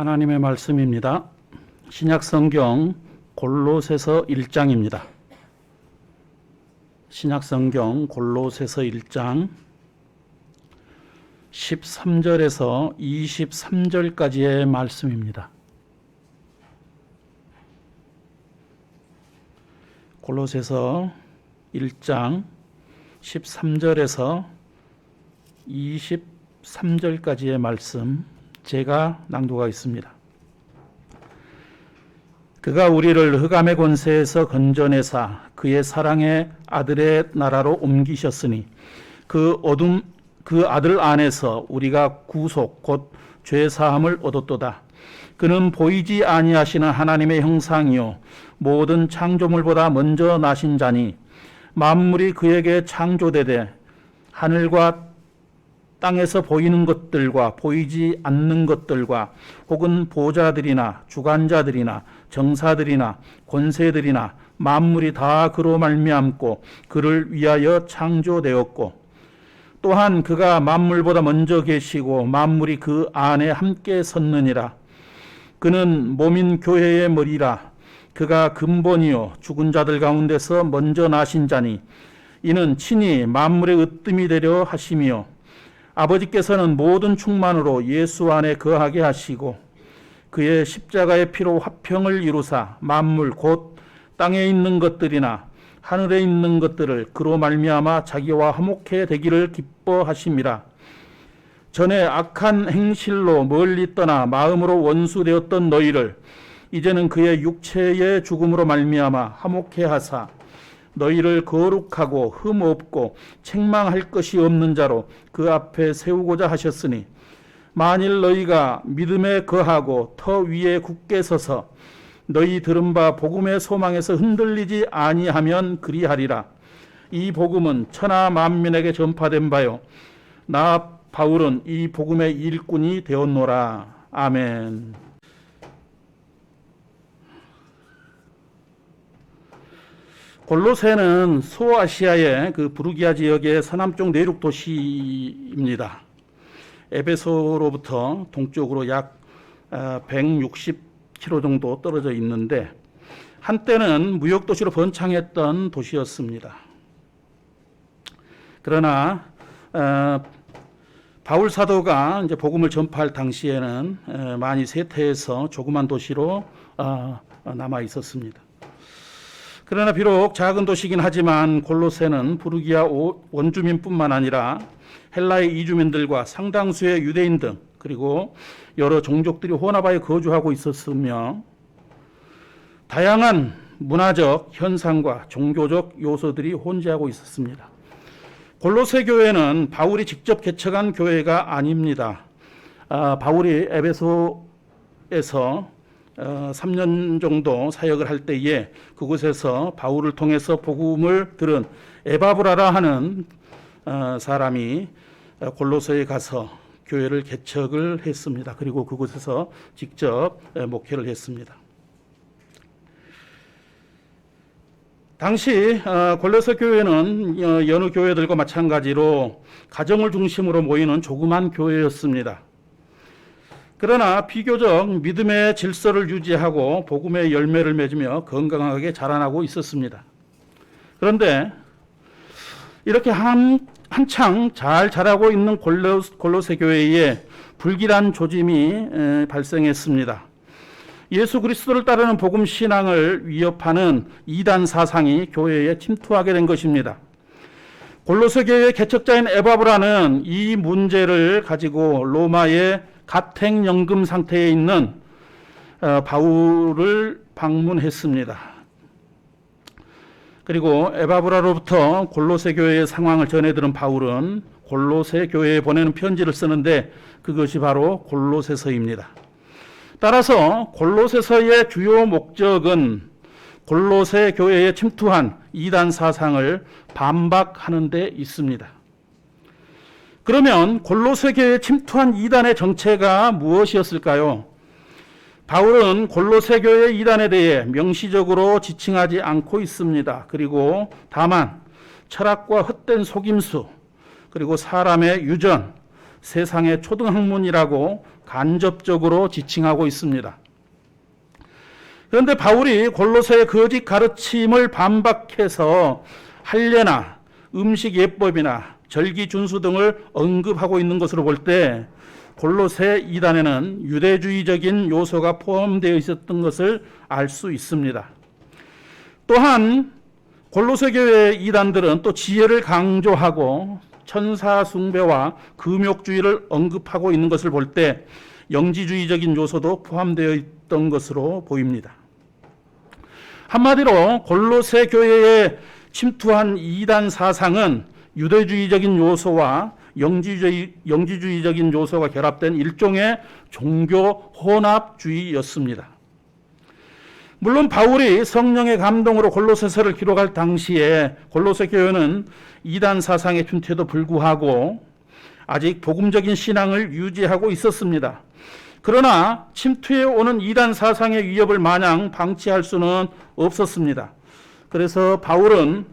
하나님의 말씀입니다. 신약성경 골로새서 1장입니다. 신약성경 골로새서 1장 13절에서 23절까지의 말씀입니다. 골로새서 1장 13절에서 23절까지의 말씀 제가 낭독하겠습니다. 그가 우리를 흑암의 권세에서 건져내사 그의 사랑의 아들의 나라로 옮기셨으니 그 아들 안에서 우리가 구속 곧 죄사함을 얻었도다. 그는 보이지 아니하시는 하나님의 형상이요 모든 창조물보다 먼저 나신 자니 만물이 그에게 창조되되 하늘과 땅에서 보이는 것들과 보이지 않는 것들과 혹은 보좌들이나 주관자들이나 정사들이나 권세들이나 만물이 다 그로 말미암고 그를 위하여 창조되었고 또한 그가 만물보다 먼저 계시고 만물이 그 안에 함께 섰느니라. 그는 몸인 교회의 머리라. 그가 근본이요 죽은 자들 가운데서 먼저 나신 자니 이는 친히 만물의 으뜸이 되려 하심이요 아버지께서는 모든 충만으로 예수 안에 거하게 하시고 그의 십자가의 피로 화평을 이루사 만물 곧 땅에 있는 것들이나 하늘에 있는 것들을 그로 말미암아 자기와 화목해 되기를 기뻐하심이라. 전에 악한 행실로 멀리 떠나 마음으로 원수되었던 너희를 이제는 그의 육체의 죽음으로 말미암아 화목해 하사 너희를 거룩하고 흠 없고 책망할 것이 없는 자로 그 앞에 세우고자 하셨으니 만일 너희가 믿음에 거하고 터 위에 굳게 서서 너희 들은 바 복음의 소망에서 흔들리지 아니하면 그리하리라. 이 복음은 천하 만민에게 전파된 바요 나 바울은 이 복음의 일꾼이 되었노라. 아멘. 골로새는 소아시아의 그 부르기아 지역의 서남쪽 내륙 도시입니다. 에베소로부터 동쪽으로 약 160km 정도 떨어져 있는데 한때는 무역 도시로 번창했던 도시였습니다. 그러나 바울 사도가 이제 복음을 전파할 당시에는 많이 쇠퇴해서 조그만 도시로 남아 있었습니다. 그러나 비록 작은 도시이긴 하지만 골로새는 부르기아 원주민뿐만 아니라 헬라의 이주민들과 상당수의 유대인 등 그리고 여러 종족들이 혼합하여 거주하고 있었으며 다양한 문화적 현상과 종교적 요소들이 혼재하고 있었습니다. 골로새 교회는 바울이 직접 개척한 교회가 아닙니다. 바울이 에베소에서 3년 정도 사역을 할 때에 그곳에서 바울을 통해서 복음을 들은 에바브라라 하는 사람이 골로새에 가서 교회를 개척을 했습니다. 그리고 그곳에서 직접 목회를 했습니다. 당시 골로새 교회는 여느 교회들과 마찬가지로 가정을 중심으로 모이는 조그만 교회였습니다. 그러나 비교적 믿음의 질서를 유지하고 복음의 열매를 맺으며 건강하게 자라나고 있었습니다. 그런데 이렇게 한창 잘 자라고 있는 골로새 교회에 불길한 조짐이 발생했습니다. 예수 그리스도를 따르는 복음 신앙을 위협하는 이단 사상이 교회에 침투하게 된 것입니다. 골로새 교회의 개척자인 에바브라는 이 문제를 가지고 로마의 가택연금 상태에 있는 바울을 방문했습니다. 그리고 에바브라로부터 골로새 교회의 상황을 전해 들은 바울은 골로새 교회에 보내는 편지를 쓰는데 그것이 바로 골로새서입니다. 따라서 골로새서의 주요 목적은 골로새 교회에 침투한 이단 사상을 반박하는 데 있습니다. 그러면 골로새 교회에 침투한 이단의 정체가 무엇이었을까요? 바울은 골로새 교회 이단에 대해 명시적으로 지칭하지 않고 있습니다. 그리고 다만 철학과 헛된 속임수, 그리고 사람의 유전, 세상의 초등학문이라고 간접적으로 지칭하고 있습니다. 그런데 바울이 골로새의 거짓 가르침을 반박해서 할례나 음식 예법이나 절기 준수 등을 언급하고 있는 것으로 볼 때 골로새 이단에는 유대주의적인 요소가 포함되어 있었던 것을 알 수 있습니다. 또한 골로새 교회의 이단들은 또 지혜를 강조하고 천사 숭배와 금욕주의를 언급하고 있는 것을 볼 때 영지주의적인 요소도 포함되어 있던 것으로 보입니다. 한마디로 골로새 교회에 침투한 이단 사상은 유대주의적인 요소와 영지주의적인 요소가 결합된 일종의 종교 혼합주의였습니다. 물론 바울이 성령의 감동으로 골로새서를 기록할 당시에 골로새 교회는 이단 사상의 침투에도 불구하고 아직 복음적인 신앙을 유지하고 있었습니다. 그러나 침투해 오는 이단 사상의 위협을 마냥 방치할 수는 없었습니다. 그래서 바울은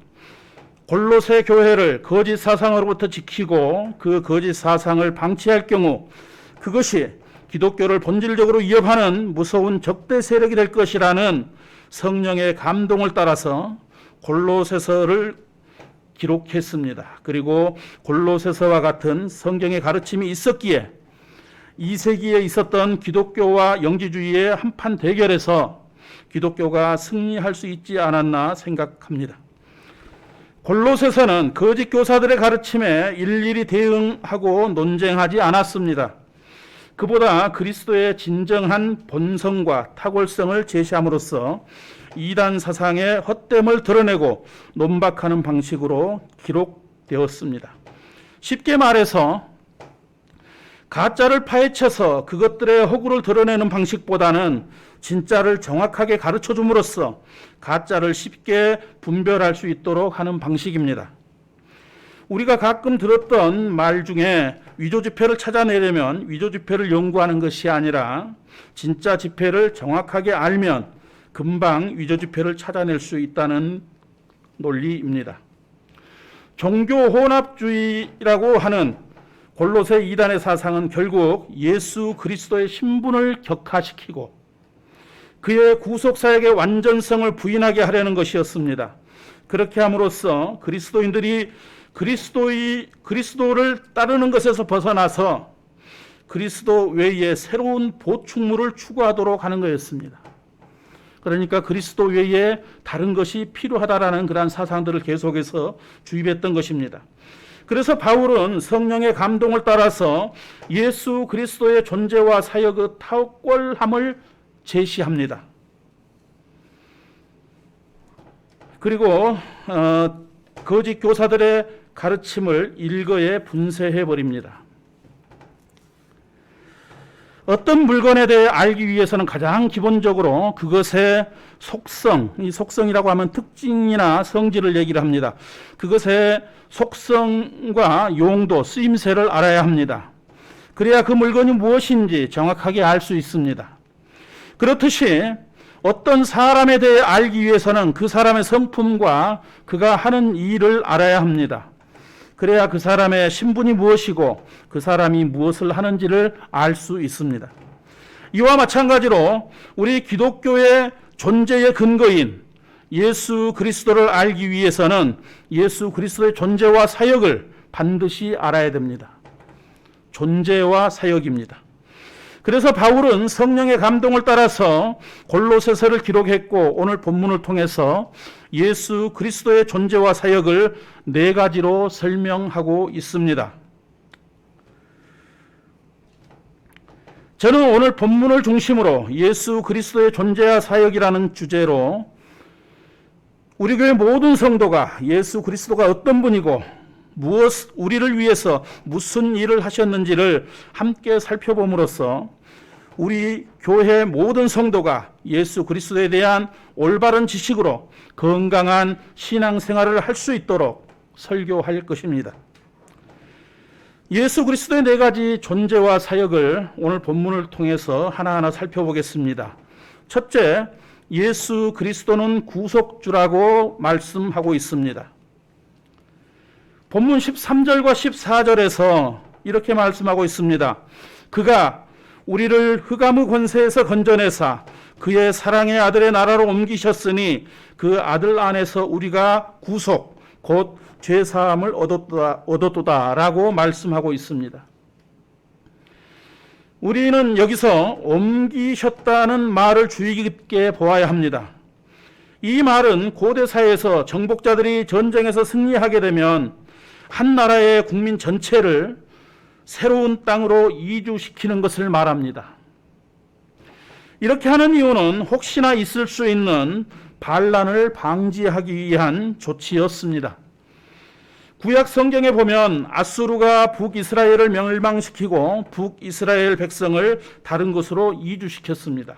골로새 교회를 거짓 사상으로부터 지키고 그 거짓 사상을 방치할 경우 그것이 기독교를 본질적으로 위협하는 무서운 적대 세력이 될 것이라는 성령의 감동을 따라서 골로새서를 기록했습니다. 그리고 골로새서와 같은 성경의 가르침이 있었기에 2세기에 있었던 기독교와 영지주의의 한판 대결에서 기독교가 승리할 수 있지 않았나 생각합니다. 골로새서는 거짓 교사들의 가르침에 일일이 대응하고 논쟁하지 않았습니다. 그보다 그리스도의 진정한 본성과 탁월성을 제시함으로써 이단 사상의 헛됨을 드러내고 논박하는 방식으로 기록되었습니다. 쉽게 말해서 가짜를 파헤쳐서 그것들의 허구를 드러내는 방식보다는 진짜를 정확하게 가르쳐 줌으로써 가짜를 쉽게 분별할 수 있도록 하는 방식입니다. 우리가 가끔 들었던 말 중에 위조 지폐를 찾아내려면 위조 지폐를 연구하는 것이 아니라 진짜 지폐를 정확하게 알면 금방 위조 지폐를 찾아낼 수 있다는 논리입니다. 종교 혼합주의라고 하는 골로새 이단의 사상은 결국 예수 그리스도의 신분을 격화시키고 그의 구속사역의 완전성을 부인하게 하려는 것이었습니다. 그렇게 함으로써 그리스도인들이 그리스도를 따르는 것에서 벗어나서 그리스도 외에 새로운 보충물을 추구하도록 하는 것이었습니다. 그러니까 그리스도 외에 다른 것이 필요하다라는 그러한 사상들을 계속해서 주입했던 것입니다. 그래서 바울은 성령의 감동을 따라서 예수 그리스도의 존재와 사역의 탁월함을 제시합니다. 그리고 거짓 교사들의 가르침을 일거에 분쇄해 버립니다. 어떤 물건에 대해 알기 위해서는 가장 기본적으로 그것의 속성, 이 속성이라고 하면 특징이나 성질을 얘기를 합니다. 그것의 속성과 용도, 쓰임새를 알아야 합니다. 그래야 그 물건이 무엇인지 정확하게 알 수 있습니다. 그렇듯이 어떤 사람에 대해 알기 위해서는 그 사람의 성품과 그가 하는 일을 알아야 합니다. 그래야 그 사람의 신분이 무엇이고 그 사람이 무엇을 하는지를 알 수 있습니다. 이와 마찬가지로 우리 기독교의 존재의 근거인 예수 그리스도를 알기 위해서는 예수 그리스도의 존재와 사역을 반드시 알아야 됩니다. 존재와 사역입니다. 그래서 바울은 성령의 감동을 따라서 골로새서를 기록했고 오늘 본문을 통해서 예수 그리스도의 존재와 사역을 4가지로 설명하고 있습니다. 저는 오늘 본문을 중심으로 예수 그리스도의 존재와 사역이라는 주제로 우리 교회 모든 성도가 예수 그리스도가 어떤 분이고 우리를 위해서 무슨 일을 하셨는지를 함께 살펴봄으로써 우리 교회 모든 성도가 예수 그리스도에 대한 올바른 지식으로 건강한 신앙생활을 할 수 있도록 설교할 것입니다. 예수 그리스도의 4가지 존재와 사역을 오늘 본문을 통해서 하나하나 살펴보겠습니다. 첫째, 예수 그리스도는 구속주라고 말씀하고 있습니다. 본문 13절과 14절에서 이렇게 말씀하고 있습니다. 그가 우리를 흑암의 권세에서 건져내사 그의 사랑의 아들의 나라로 옮기셨으니 그 아들 안에서 우리가 구속 곧 죄사함을 얻었도다라고 말씀하고 있습니다. 우리는 여기서 옮기셨다는 말을 주의 깊게 보아야 합니다. 이 말은 고대 사회에서 정복자들이 전쟁에서 승리하게 되면 한 나라의 국민 전체를 새로운 땅으로 이주시키는 것을 말합니다. 이렇게 하는 이유는 혹시나 있을 수 있는 반란을 방지하기 위한 조치였습니다. 구약 성경에 보면 아수르가 북이스라엘을 멸망시키고 북이스라엘 백성을 다른 곳으로 이주시켰습니다.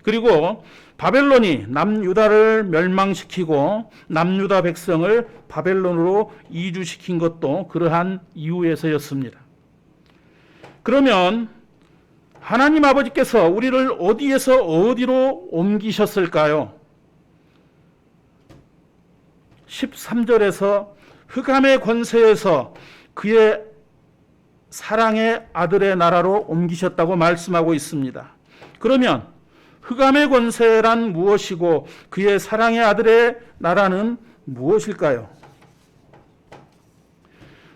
그리고 바벨론이 남유다를 멸망시키고 남유다 백성을 바벨론으로 이주시킨 것도 그러한 이유에서였습니다. 그러면 하나님 아버지께서 우리를 어디에서 어디로 옮기셨을까요? 13절에서 흑암의 권세에서 그의 사랑의 아들의 나라로 옮기셨다고 말씀하고 있습니다. 그러면 흑암의 권세란 무엇이고 그의 사랑의 아들의 나라는 무엇일까요?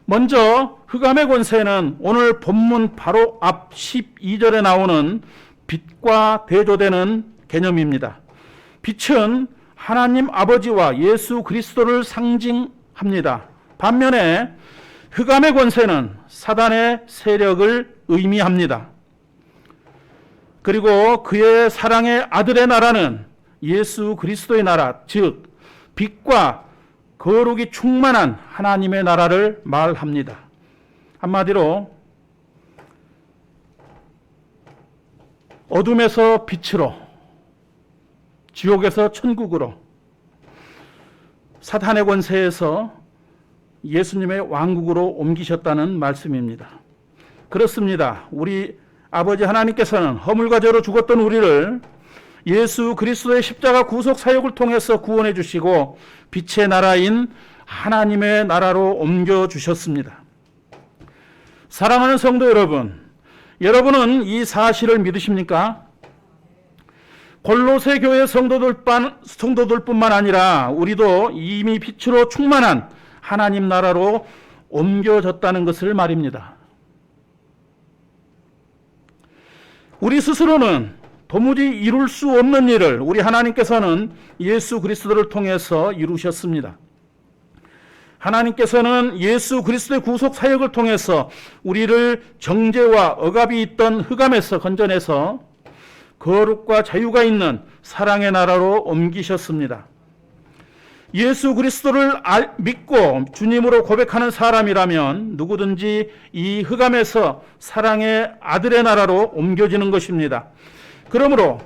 먼저 흑암의 권세는 오늘 본문 바로 앞 12절에 나오는 빛과 대조되는 개념입니다. 빛은 하나님 아버지와 예수 그리스도를 상징합니다. 반면에 흑암의 권세는 사단의 세력을 의미합니다. 그리고 그의 사랑의 아들의 나라는 예수 그리스도의 나라, 즉 빛과 거룩이 충만한 하나님의 나라를 말합니다. 한마디로 어둠에서 빛으로, 지옥에서 천국으로, 사탄의 권세에서 예수님의 왕국으로 옮기셨다는 말씀입니다. 그렇습니다. 우리 아버지 하나님께서는 허물과 죄로 죽었던 우리를 예수 그리스도의 십자가 구속 사역을 통해서 구원해 주시고 빛의 나라인 하나님의 나라로 옮겨주셨습니다. 사랑하는 성도 여러분, 여러분은 이 사실을 믿으십니까? 골로새 교회 성도들뿐만 아니라 우리도 이미 빛으로 충만한 하나님 나라로 옮겨졌다는 것을 말입니다. 우리 스스로는 도무지 이룰 수 없는 일을 우리 하나님께서는 예수 그리스도를 통해서 이루셨습니다. 하나님께서는 예수 그리스도의 구속 사역을 통해서 우리를 정죄와 억압이 있던 흑암에서 건져내서 거룩과 자유가 있는 사랑의 나라로 옮기셨습니다. 예수 그리스도를 믿고 주님으로 고백하는 사람이라면 누구든지 이 흑암에서 사랑의 아들의 나라로 옮겨지는 것입니다. 그러므로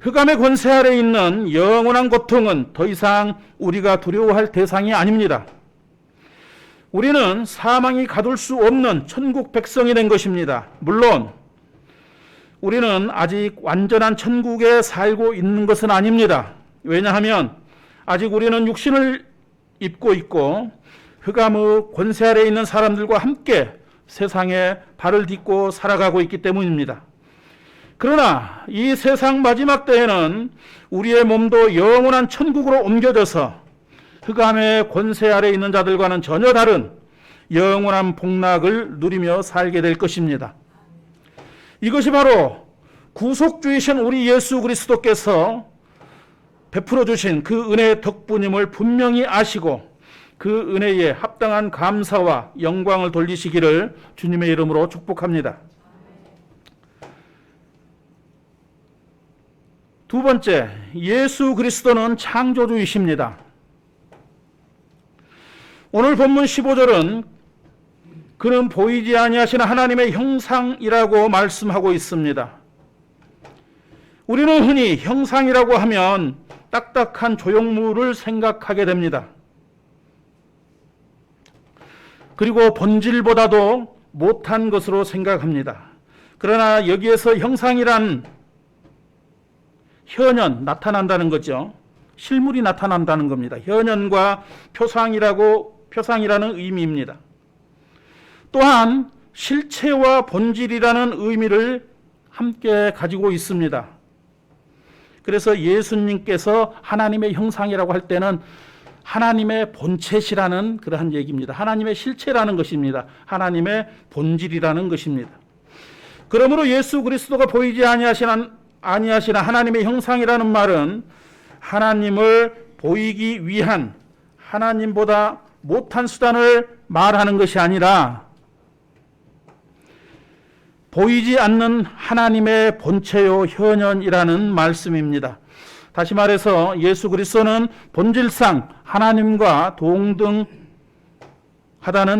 흑암의 권세 아래 있는 영원한 고통은 더 이상 우리가 두려워할 대상이 아닙니다. 우리는 사망이 가둘 수 없는 천국 백성이 된 것입니다. 물론 우리는 아직 완전한 천국에 살고 있는 것은 아닙니다. 왜냐하면 아직 우리는 육신을 입고 있고 흑암의 권세 아래 있는 사람들과 함께 세상에 발을 딛고 살아가고 있기 때문입니다. 그러나 이 세상 마지막 때에는 우리의 몸도 영원한 천국으로 옮겨져서 흑암의 권세 아래 있는 자들과는 전혀 다른 영원한 복락을 누리며 살게 될 것입니다. 이것이 바로 구속주이신 우리 예수 그리스도께서 베풀어 주신 그 은혜의 덕분임을 분명히 아시고 그 은혜에 합당한 감사와 영광을 돌리시기를 주님의 이름으로 축복합니다. 두 번째, 예수 그리스도는 창조주이십니다. 오늘 본문 15절은 그는 보이지 아니하시는 하나님의 형상이라고 말씀하고 있습니다. 우리는 흔히 형상이라고 하면 딱딱한 조형물을 생각하게 됩니다. 그리고 본질보다도 못한 것으로 생각합니다. 그러나 여기에서 형상이란 현현, 나타난다는 거죠. 실물이 나타난다는 겁니다. 현현과 표상이라는 의미입니다. 또한 실체와 본질이라는 의미를 함께 가지고 있습니다. 그래서 예수님께서 하나님의 형상이라고 할 때는 하나님의 본체시라는 그러한 얘기입니다. 하나님의 실체라는 것입니다. 하나님의 본질이라는 것입니다. 그러므로 예수 그리스도가 보이지 아니하시나 하나님의 형상이라는 말은 하나님을 보이기 위한 하나님보다 못한 수단을 말하는 것이 아니라 보이지 않는 하나님의 본체요 현현이라는 말씀입니다. 다시 말해서 예수 그리스도는 본질상 하나님과 동등하다는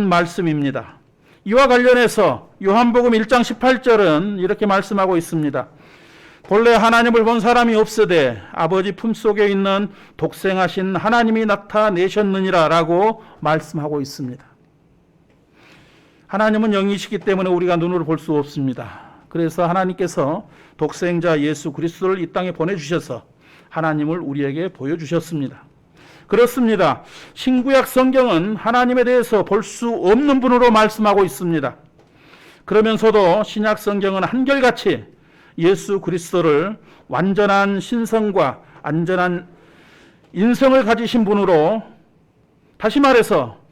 말씀입니다. 이와 관련해서 요한복음 1장 18절은 이렇게 말씀하고 있습니다. 본래 하나님을 본 사람이 없으되 아버지 품속에 있는 독생하신 하나님이 나타내셨느니라 라고 말씀하고 있습니다. 하나님은 영이시기 때문에 우리가 눈으로 볼 수 없습니다. 그래서 하나님께서 독생자 예수 그리스도를 이 땅에 보내주셔서 하나님을 우리에게 보여주셨습니다. 그렇습니다. 신구약 성경은 하나님에 대해서 볼 수 없는 분으로 말씀하고 있습니다. 그러면서도 신약 성경은 한결같이 예수 그리스도를 완전한 신성과 안전한 인성을 가지신 분으로, 다시 말해서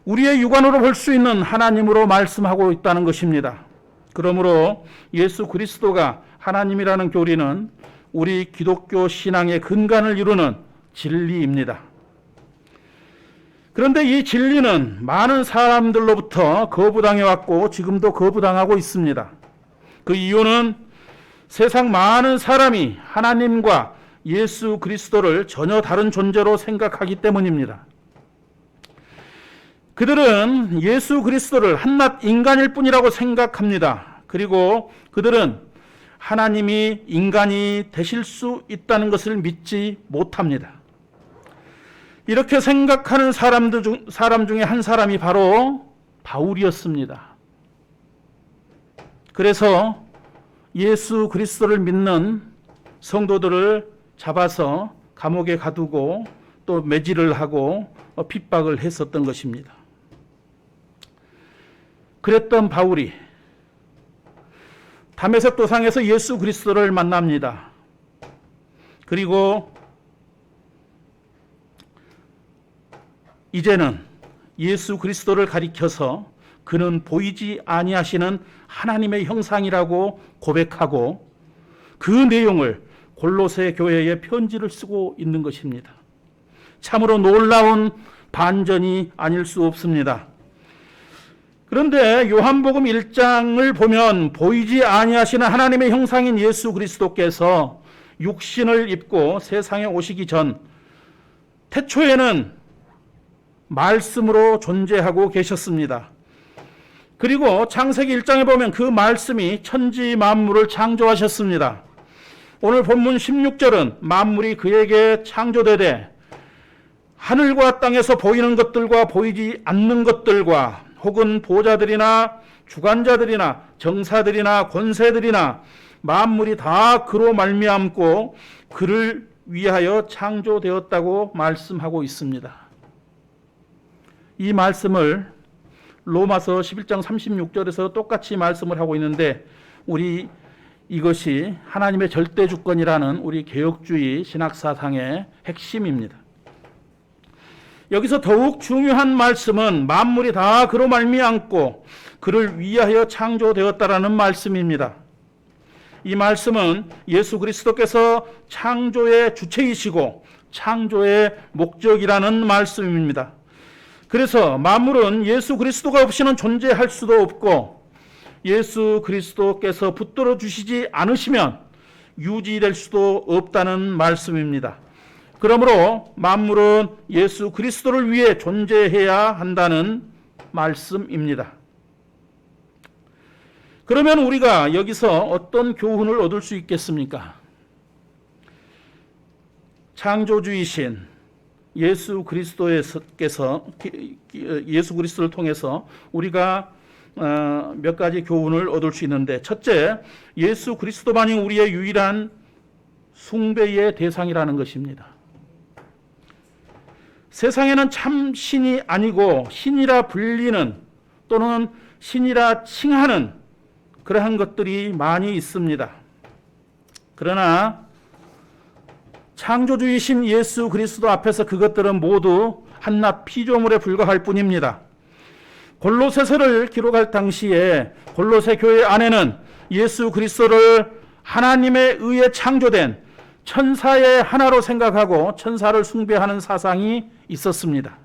우리의 육안으로 볼 수 있는 하나님으로 말씀하고 있다는 것입니다. 그러므로 예수 그리스도가 하나님이라는 교리는 우리 기독교 신앙의 근간을 이루는 진리입니다. 그런데 이 진리는 많은 사람들로부터 거부당해왔고 지금도 거부당하고 있습니다. 그 이유는 세상 많은 사람이 하나님과 예수 그리스도를 전혀 다른 존재로 생각하기 때문입니다. 그들은 예수 그리스도를 한낱 인간일 뿐이라고 생각합니다. 그리고 그들은 하나님이 인간이 되실 수 있다는 것을 믿지 못합니다. 이렇게 생각하는 사람 중에 한 사람이 바로 바울이었습니다. 그래서 예수 그리스도를 믿는 성도들을 잡아서 감옥에 가두고 또 매질을 하고 핍박을 했었던 것입니다. 그랬던 바울이 다메섹 도상에서 예수 그리스도를 만납니다. 그리고 이제는 예수 그리스도를 가리켜서 그는 보이지 아니하시는 하나님의 형상이라고 고백하고 그 내용을 골로새 교회에 편지를 쓰고 있는 것입니다. 참으로 놀라운 반전이 아닐 수 없습니다. 그런데 요한복음 1장을 보면 보이지 아니하시는 하나님의 형상인 예수 그리스도께서 육신을 입고 세상에 오시기 전 태초에는 말씀으로 존재하고 계셨습니다. 그리고 창세기 1장에 보면 그 말씀이 천지 만물을 창조하셨습니다. 오늘 본문 16절은 만물이 그에게 창조되되 하늘과 땅에서 보이는 것들과 보이지 않는 것들과 혹은 보좌들이나 주관자들이나 정사들이나 권세들이나 만물이 다 그로 말미암고 그를 위하여 창조되었다고 말씀하고 있습니다. 이 말씀을 로마서 11장 36절에서 똑같이 말씀을 하고 있는데 우리 이것이 하나님의 절대 주권이라는 우리 개혁주의 신학사상의 핵심입니다. 여기서 더욱 중요한 말씀은 만물이 다 그로 말미암고 그를 위하여 창조되었다라는 말씀입니다. 이 말씀은 예수 그리스도께서 창조의 주체이시고 창조의 목적이라는 말씀입니다. 그래서 만물은 예수 그리스도가 없이는 존재할 수도 없고 예수 그리스도께서 붙들어 주시지 않으시면 유지될 수도 없다는 말씀입니다. 그러므로 만물은 예수 그리스도를 위해 존재해야 한다는 말씀입니다. 그러면 우리가 여기서 어떤 교훈을 얻을 수 있겠습니까? 창조주이신 예수 그리스도께서 예수 그리스도를 통해서 우리가 몇 가지 교훈을 얻을 수 있는데, 첫째, 예수 그리스도만이 우리의 유일한 숭배의 대상이라는 것입니다. 세상에는 참 신이 아니고 신이라 불리는 또는 신이라 칭하는 그러한 것들이 많이 있습니다. 그러나 창조주이신 예수 그리스도 앞에서 그것들은 모두 한낱 피조물에 불과할 뿐입니다. 골로새서를 기록할 당시에 골로새 교회 안에는 예수 그리스도를 하나님에 의해 창조된 천사의 하나로 생각하고 천사를 숭배하는 사상이 있었습니다.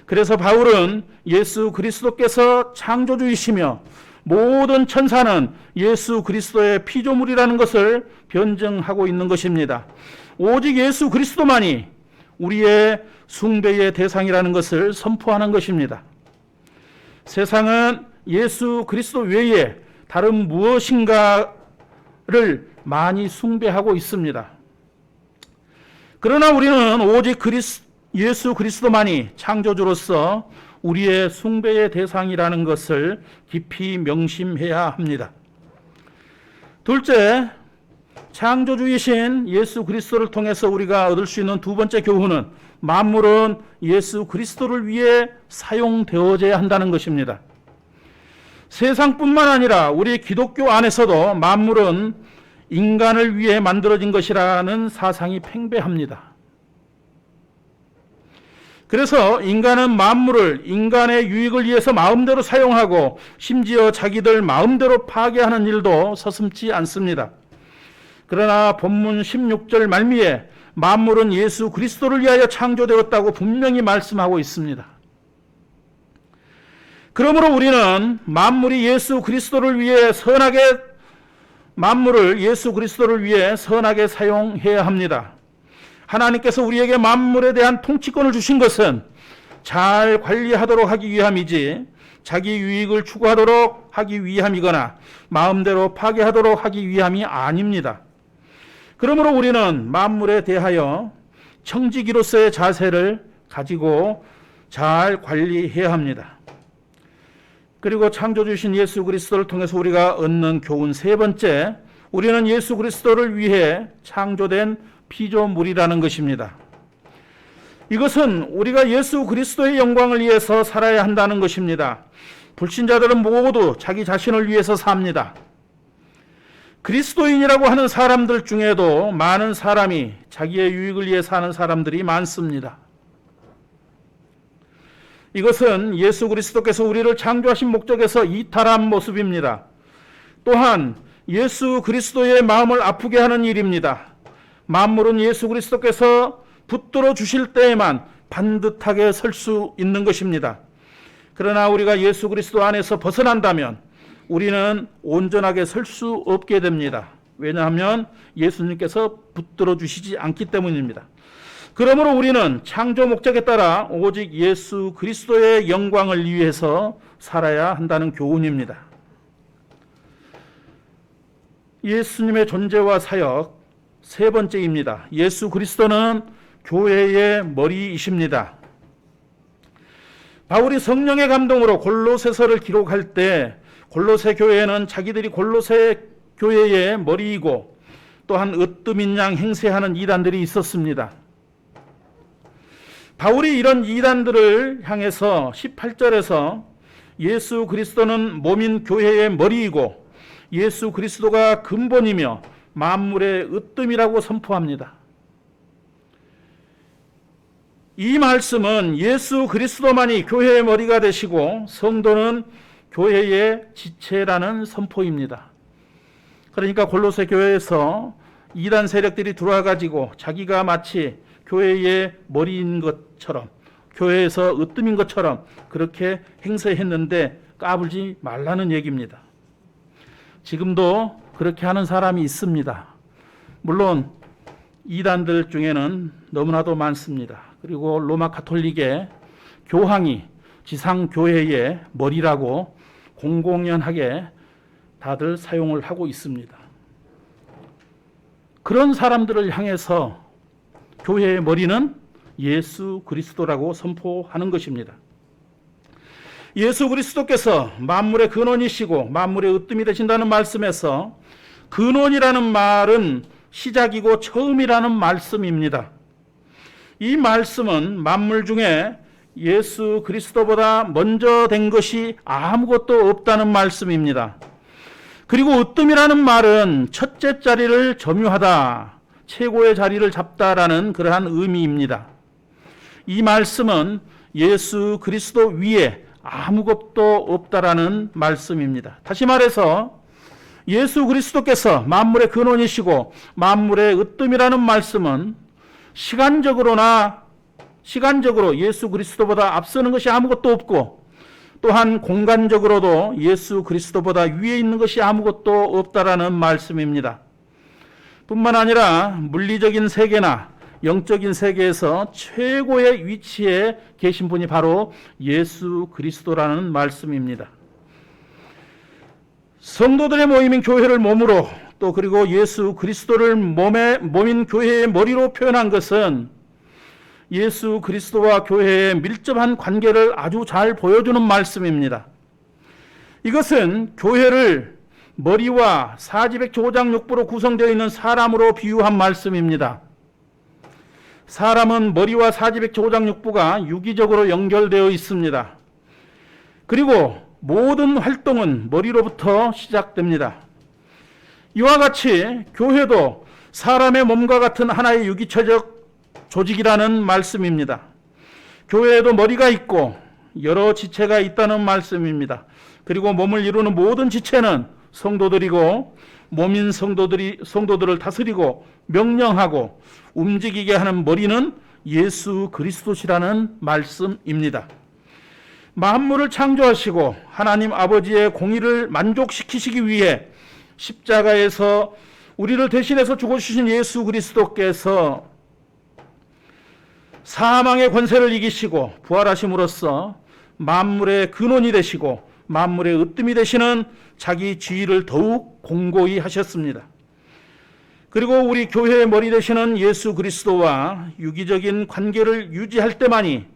그래서 바울은 예수 그리스도께서 창조주이시며 모든 천사는 예수 그리스도의 피조물이라는 것을 변증하고 있는 것입니다. 오직 예수 그리스도만이 우리의 숭배의 대상이라는 것을 선포하는 것입니다. 세상은 예수 그리스도 외에 다른 무엇인가를 많이 숭배하고 있습니다. 그러나 우리는 오직 예수 그리스도만이 창조주로서 우리의 숭배의 대상이라는 것을 깊이 명심해야 합니다. 둘째, 창조주이신 예수 그리스도를 통해서 우리가 얻을 수 있는 두 번째 교훈은 만물은 예수 그리스도를 위해 사용되어져야 한다는 것입니다. 세상뿐만 아니라 우리 기독교 안에서도 만물은 인간을 위해 만들어진 것이라는 사상이 팽배합니다. 그래서 인간은 만물을 인간의 유익을 위해서 마음대로 사용하고 심지어 자기들 마음대로 파괴하는 일도 서슴지 않습니다. 그러나 본문 16절 말미에 만물은 예수 그리스도를 위하여 창조되었다고 분명히 말씀하고 있습니다. 그러므로 우리는 만물을 예수 그리스도를 위해 선하게 사용해야 합니다. 하나님께서 우리에게 만물에 대한 통치권을 주신 것은 잘 관리하도록 하기 위함이지 자기 유익을 추구하도록 하기 위함이거나 마음대로 파괴하도록 하기 위함이 아닙니다. 그러므로 우리는 만물에 대하여 청지기로서의 자세를 가지고 잘 관리해야 합니다. 그리고 창조주신 예수 그리스도를 통해서 우리가 얻는 교훈 세 번째, 우리는 예수 그리스도를 위해 창조된 피조물이라는 것입니다. 이것은 우리가 예수 그리스도의 영광을 위해서 살아야 한다는 것입니다. 불신자들은 모두 자기 자신을 위해서 삽니다. 그리스도인이라고 하는 사람들 중에도 많은 사람이 자기의 유익을 위해 사는 사람들이 많습니다. 이것은 예수 그리스도께서 우리를 창조하신 목적에서 이탈한 모습입니다. 또한 예수 그리스도의 마음을 아프게 하는 일입니다. 만물은 예수 그리스도께서 붙들어 주실 때에만 반듯하게 설 수 있는 것입니다. 그러나 우리가 예수 그리스도 안에서 벗어난다면 우리는 온전하게 설 수 없게 됩니다. 왜냐하면 예수님께서 붙들어 주시지 않기 때문입니다. 그러므로 우리는 창조 목적에 따라 오직 예수 그리스도의 영광을 위해서 살아야 한다는 교훈입니다. 예수님의 존재와 사역 세 번째입니다. 예수 그리스도는 교회의 머리이십니다. 바울이 성령의 감동으로 골로새서를 기록할 때 골로새 교회는 자기들이 골로새 교회의 머리이고 또한 으뜸인 양 행세하는 이단들이 있었습니다. 바울이 이런 이단들을 향해서 18절에서 예수 그리스도는 몸인 교회의 머리이고 예수 그리스도가 근본이며 만물의 으뜸이라고 선포합니다. 이 말씀은 예수 그리스도만이 교회의 머리가 되시고 성도는 교회의 지체라는 선포입니다. 그러니까 골로새 교회에서 이단 세력들이 들어와 가지고 자기가 마치 교회의 머리인 것처럼 교회에서 으뜸인 것처럼 그렇게 행세했는데 까불지 말라는 얘기입니다. 지금도 그렇게 하는 사람이 있습니다. 물론 이단들 중에는 너무나도 많습니다. 그리고 로마 가톨릭의 교황이 지상교회의 머리라고 공공연하게 다들 사용을 하고 있습니다. 그런 사람들을 향해서 교회의 머리는 예수 그리스도라고 선포하는 것입니다. 예수 그리스도께서 만물의 근원이시고 만물의 으뜸이 되신다는 말씀에서 근원이라는 말은 시작이고 처음이라는 말씀입니다. 이 말씀은 만물 중에 예수 그리스도보다 먼저 된 것이 아무것도 없다는 말씀입니다. 그리고 으뜸이라는 말은 첫째 자리를 점유하다, 최고의 자리를 잡다라는 그러한 의미입니다. 이 말씀은 예수 그리스도 위에 아무것도 없다라는 말씀입니다. 다시 말해서 예수 그리스도께서 만물의 근원이시고 만물의 으뜸이라는 말씀은 시간적으로 예수 그리스도보다 앞서는 것이 아무것도 없고, 또한 공간적으로도 예수 그리스도보다 위에 있는 것이 아무것도 없다라는 말씀입니다. 뿐만 아니라 물리적인 세계나 영적인 세계에서 최고의 위치에 계신 분이 바로 예수 그리스도라는 말씀입니다. 성도들의 모임인 교회를 몸으로, 또 그리고 예수 그리스도를 몸인 교회의 머리로 표현한 것은 예수 그리스도와 교회의 밀접한 관계를 아주 잘 보여주는 말씀입니다. 이것은 교회를 머리와 사지백조장육부로 구성되어 있는 사람으로 비유한 말씀입니다. 사람은 머리와 사지백조장육부가 유기적으로 연결되어 있습니다. 그리고 모든 활동은 머리로부터 시작됩니다. 이와 같이 교회도 사람의 몸과 같은 하나의 유기체적 조직이라는 말씀입니다. 교회에도 머리가 있고 여러 지체가 있다는 말씀입니다. 그리고 몸을 이루는 모든 지체는 성도들이고, 몸인 성도들을 다스리고 명령하고 움직이게 하는 머리는 예수 그리스도시라는 말씀입니다. 만물을 창조하시고 하나님 아버지의 공의를 만족시키시기 위해 십자가에서 우리를 대신해서 죽어주신 예수 그리스도께서 사망의 권세를 이기시고 부활하심으로써 만물의 근원이 되시고 만물의 으뜸이 되시는 자기 지위를 더욱 공고히 하셨습니다. 그리고 우리 교회의 머리 되시는 예수 그리스도와 유기적인 관계를 유지할 때만이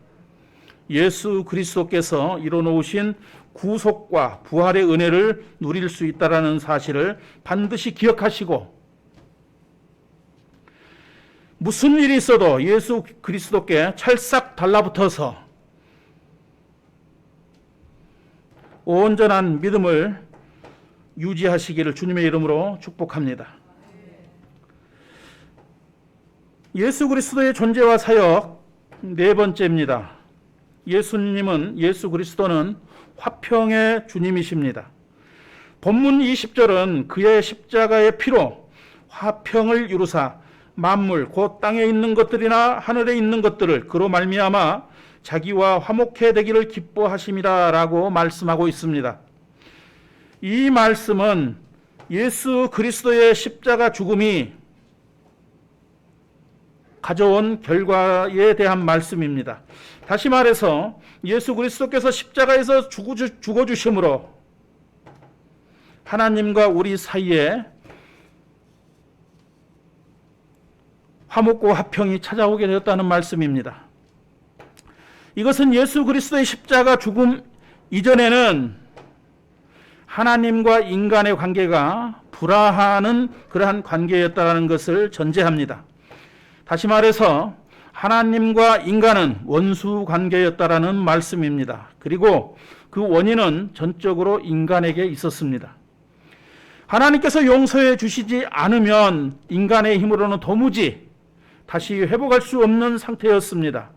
예수 그리스도께서 이뤄놓으신 구속과 부활의 은혜를 누릴 수 있다는 사실을 반드시 기억하시고, 무슨 일이 있어도 예수 그리스도께 찰싹 달라붙어서 온전한 믿음을 유지하시기를 주님의 이름으로 축복합니다. 예수 그리스도의 존재와 사역 네 번째입니다. 예수 그리스도는 화평의 주님이십니다. 본문 20절은 그의 십자가의 피로 화평을 이루사 만물 곧 땅에 있는 것들이나 하늘에 있는 것들을 그로 말미암아 자기와 화목해 되기를 기뻐하심이라 라고 말씀하고 있습니다. 이 말씀은 예수 그리스도의 십자가 죽음이 가져온 결과에 대한 말씀입니다. 다시 말해서 예수 그리스도께서 십자가에서 죽어주심으로 하나님과 우리 사이에 화목과 화평이 찾아오게 되었다는 말씀입니다. 이것은 예수 그리스도의 십자가 죽음 이전에는 하나님과 인간의 관계가 불화하는 그러한 관계였다는 것을 전제합니다. 다시 말해서 하나님과 인간은 원수 관계였다라는 말씀입니다. 그리고 그 원인은 전적으로 인간에게 있었습니다. 하나님께서 용서해 주시지 않으면 인간의 힘으로는 도무지 다시 회복할 수 없는 상태였습니다.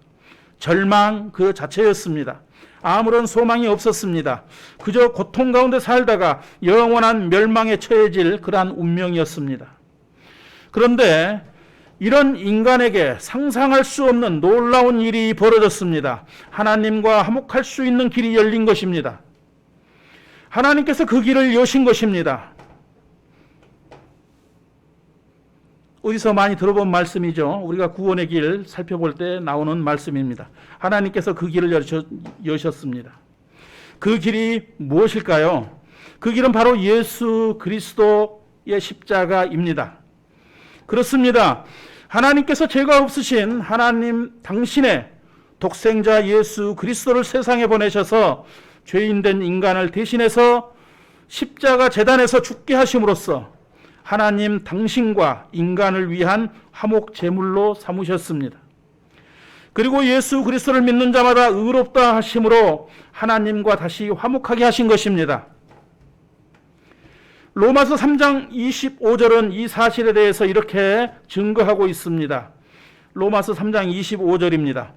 절망 그 자체였습니다. 아무런 소망이 없었습니다. 그저 고통 가운데 살다가 영원한 멸망에 처해질 그러한 운명이었습니다. 그런데 이런 인간에게 상상할 수 없는 놀라운 일이 벌어졌습니다. 하나님과 화목할 수 있는 길이 열린 것입니다. 하나님께서 그 길을 여신 것입니다. 어디서 많이 들어본 말씀이죠. 우리가 구원의 길 살펴볼 때 나오는 말씀입니다. 하나님께서 그 길을 여셨습니다. 그 길이 무엇일까요? 그 길은 바로 예수 그리스도의 십자가입니다. 그렇습니다. 하나님께서 죄가 없으신 하나님 당신의 독생자 예수 그리스도를 세상에 보내셔서 죄인된 인간을 대신해서 십자가 제단에서 죽게 하심으로써 하나님 당신과 인간을 위한 화목 제물로 삼으셨습니다. 그리고 예수 그리스도를 믿는 자마다 의롭다 하심으로 하나님과 다시 화목하게 하신 것입니다. 로마서 3장 25절은 이 사실에 대해서 이렇게 증거하고 있습니다. 로마서 3장 25절입니다.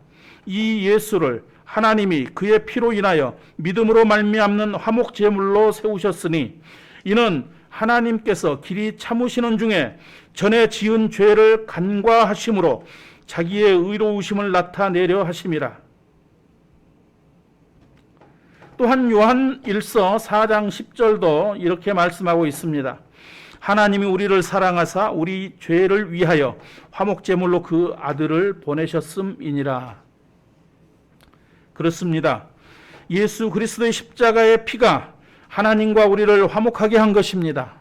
이 예수를 하나님이 그의 피로 인하여 믿음으로 말미암는 화목 제물로 세우셨으니 이는 하나님께서 길이 참으시는 중에 전에 지은 죄를 간과하심으로 자기의 의로우심을 나타내려 하심이라. 또한 요한 1서 4장 10절도 이렇게 말씀하고 있습니다. 하나님이 우리를 사랑하사 우리 죄를 위하여 화목제물로 그 아들을 보내셨음이니라. 그렇습니다. 예수 그리스도의 십자가의 피가 하나님과 우리를 화목하게 한 것입니다.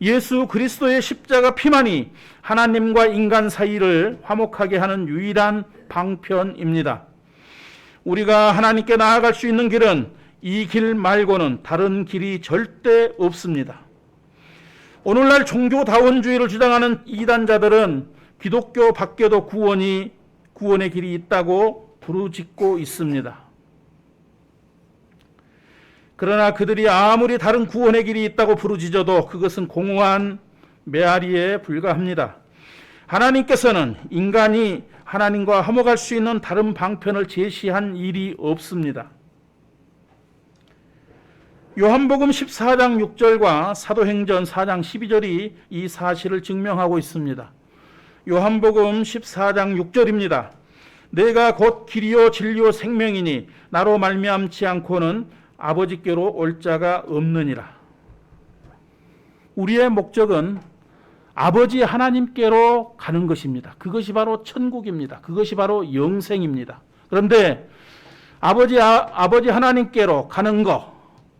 예수 그리스도의 십자가 피만이 하나님과 인간 사이를 화목하게 하는 유일한 방편입니다. 우리가 하나님께 나아갈 수 있는 길은 이 길 말고는 다른 길이 절대 없습니다. 오늘날 종교다원주의를 주장하는 이단자들은 기독교 밖에도 구원의 길이 있다고 부르짖고 있습니다. 그러나 그들이 아무리 다른 구원의 길이 있다고 부르짖어도 그것은 공허한 메아리에 불과합니다. 하나님께서는 인간이 하나님과 화목할 수 있는 다른 방편을 제시한 일이 없습니다. 요한복음 14장 6절과 사도행전 4장 12절이 이 사실을 증명하고 있습니다. 요한복음 14장 6절입니다. 내가 곧 길이요 진리요 생명이니 나로 말미암지 않고는 아버지께로 올 자가 없느니라. 우리의 목적은 아버지 하나님께로 가는 것입니다. 그것이 바로 천국입니다. 그것이 바로 영생입니다. 그런데 아버지 하나님께로 가는 것,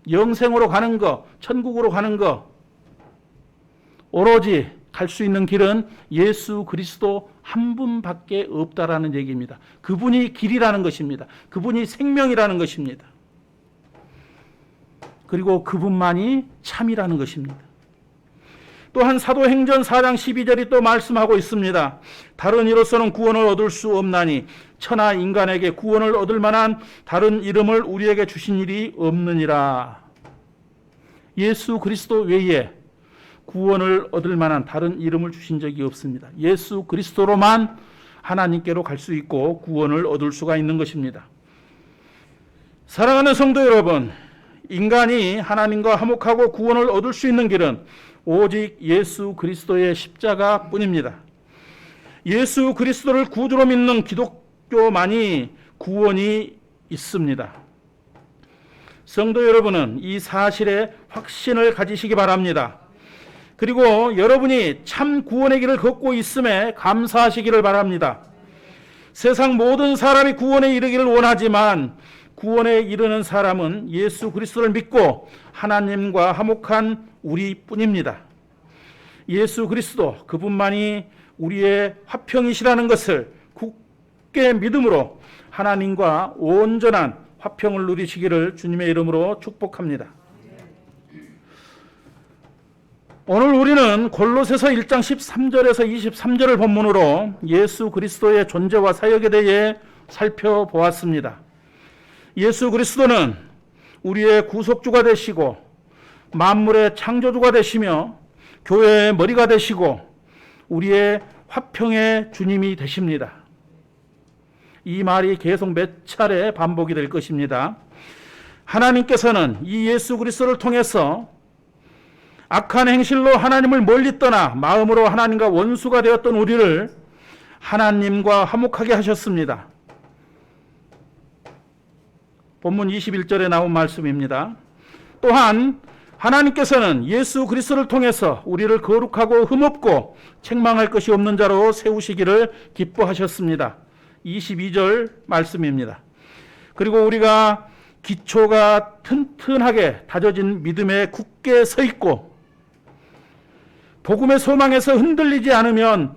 영생으로 가는 것, 천국으로 가는 것, 오로지 갈 수 있는 길은 예수 그리스도 한 분밖에 없다라는 얘기입니다. 그분이 길이라는 것입니다. 그분이 생명이라는 것입니다. 그리고 그분만이 참이라는 것입니다. 또한 사도행전 4장 12절이 또 말씀하고 있습니다. 다른 이로서는 구원을 얻을 수 없나니 천하 인간에게 구원을 얻을 만한 다른 이름을 우리에게 주신 일이 없느니라. 예수 그리스도 외에 구원을 얻을 만한 다른 이름을 주신 적이 없습니다. 예수 그리스도로만 하나님께로 갈 수 있고 구원을 얻을 수가 있는 것입니다. 사랑하는 성도 여러분, 인간이 하나님과 화목하고 구원을 얻을 수 있는 길은 오직 예수 그리스도의 십자가뿐입니다. 예수 그리스도를 구주로 믿는 기독교만이 구원이 있습니다. 성도 여러분은 이 사실에 확신을 가지시기 바랍니다. 그리고 여러분이 참 구원의 길을 걷고 있음에 감사하시기를 바랍니다. 세상 모든 사람이 구원에 이르기를 원하지만 구원에 이르는 사람은 예수 그리스도를 믿고 하나님과 화목한 우리뿐입니다. 예수 그리스도 그분만이 우리의 화평이시라는 것을 굳게 믿음으로 하나님과 온전한 화평을 누리시기를 주님의 이름으로 축복합니다. 오늘 우리는 골로새서 1장 13절에서 23절을 본문으로 예수 그리스도의 존재와 사역에 대해 살펴보았습니다. 예수 그리스도는 우리의 구속주가 되시고 만물의 창조주가 되시며 교회의 머리가 되시고 우리의 화평의 주님이 되십니다. 이 말이 계속 몇 차례 반복이 될 것입니다. 하나님께서는 이 예수 그리스도를 통해서 악한 행실로 하나님을 멀리 떠나 마음으로 하나님과 원수가 되었던 우리를 하나님과 화목하게 하셨습니다. 본문 21절에 나온 말씀입니다. 또한 하나님께서는 예수 그리스도를 통해서 우리를 거룩하고 흠없고 책망할 것이 없는 자로 세우시기를 기뻐하셨습니다. 22절 말씀입니다. 그리고 우리가 기초가 튼튼하게 다져진 믿음에 굳게 서 있고 복음의 소망에서 흔들리지 않으면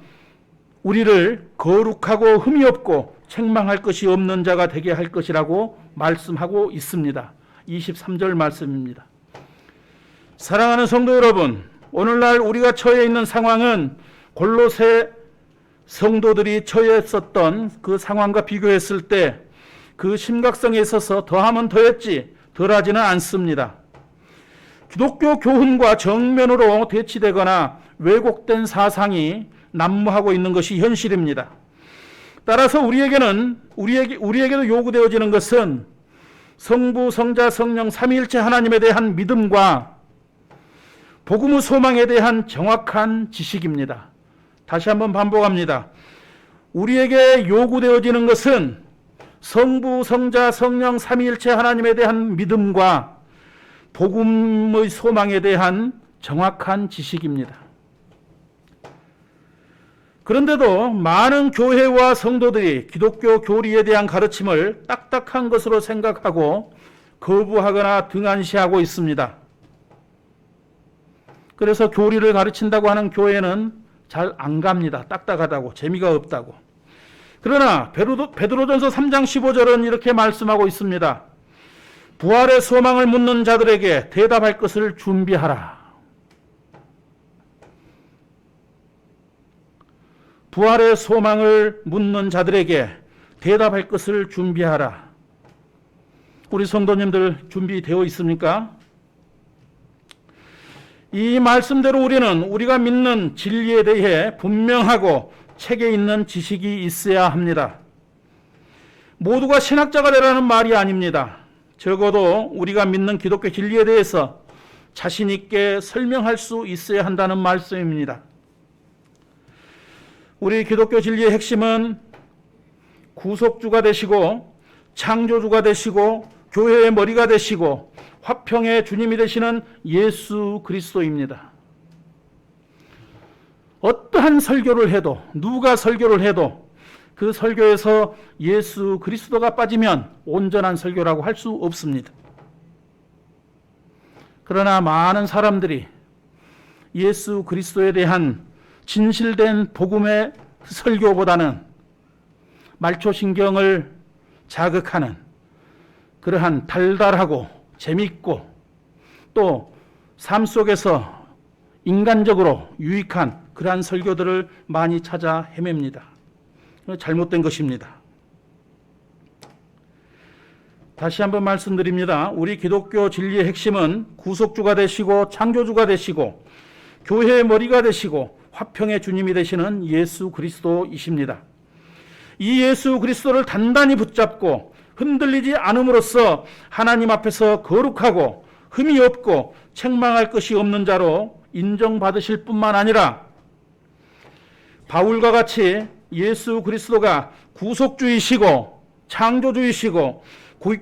우리를 거룩하고 흠이 없고 책망할 것이 없는 자가 되게 할 것이라고 말씀하고 있습니다. 23절 말씀입니다. 사랑하는 성도 여러분, 오늘날 우리가 처해 있는 상황은 골로새 성도들이 처했었던 그 상황과 비교했을 때 그 심각성에 있어서 더하면 더했지 덜하지는 않습니다. 기독교 교훈과 정면으로 대치되거나 왜곡된 사상이 난무하고 있는 것이 현실입니다. 따라서 우리에게도 요구되어지는 것은 성부, 성자, 성령 삼위일체 하나님에 대한 믿음과 복음의 소망에 대한 정확한 지식입니다. 다시 한번 반복합니다. 우리에게 요구되어지는 것은 성부, 성자, 성령 삼위일체 하나님에 대한 믿음과 복음의 소망에 대한 정확한 지식입니다. 그런데도 많은 교회와 성도들이 기독교 교리에 대한 가르침을 딱딱한 것으로 생각하고 거부하거나 등한시하고 있습니다. 그래서 교리를 가르친다고 하는 교회는 잘 안 갑니다. 딱딱하다고, 재미가 없다고. 그러나 베드로전서 3장 15절은 이렇게 말씀하고 있습니다. 부활의 소망을 묻는 자들에게 대답할 것을 준비하라. 부활의 소망을 묻는 자들에게 대답할 것을 준비하라. 우리 성도님들 준비되어 있습니까? 이 말씀대로 우리가 믿는 진리에 대해 분명하고 책에 있는 지식이 있어야 합니다. 모두가 신학자가 되라는 말이 아닙니다. 적어도 우리가 믿는 기독교 진리에 대해서 자신 있게 설명할 수 있어야 한다는 말씀입니다. 우리 기독교 진리의 핵심은 구속주가 되시고 창조주가 되시고 교회의 머리가 되시고 화평의 주님이 되시는 예수 그리스도입니다. 어떠한 설교를 해도, 누가 설교를 해도 그 설교에서 예수 그리스도가 빠지면 온전한 설교라고 할 수 없습니다. 그러나 많은 사람들이 예수 그리스도에 대한 진실된 복음의 설교보다는 말초신경을 자극하는 그러한 달달하고 재밌고 또 삶 속에서 인간적으로 유익한 그러한 설교들을 많이 찾아 헤맵니다. 잘못된 것입니다. 다시 한번 말씀드립니다. 우리 기독교 진리의 핵심은 구속주가 되시고 창조주가 되시고 교회의 머리가 되시고 화평의 주님이 되시는 예수 그리스도이십니다. 이 예수 그리스도를 단단히 붙잡고 흔들리지 않음으로써 하나님 앞에서 거룩하고 흠이 없고 책망할 것이 없는 자로 인정받으실 뿐만 아니라 바울과 같이 예수 그리스도가 구속주이시고 창조주이시고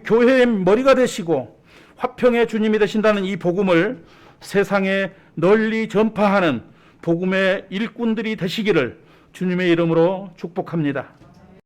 교회의 머리가 되시고 화평의 주님이 되신다는 이 복음을 세상에 널리 전파하는 복음의 일꾼들이 되시기를 주님의 이름으로 축복합니다.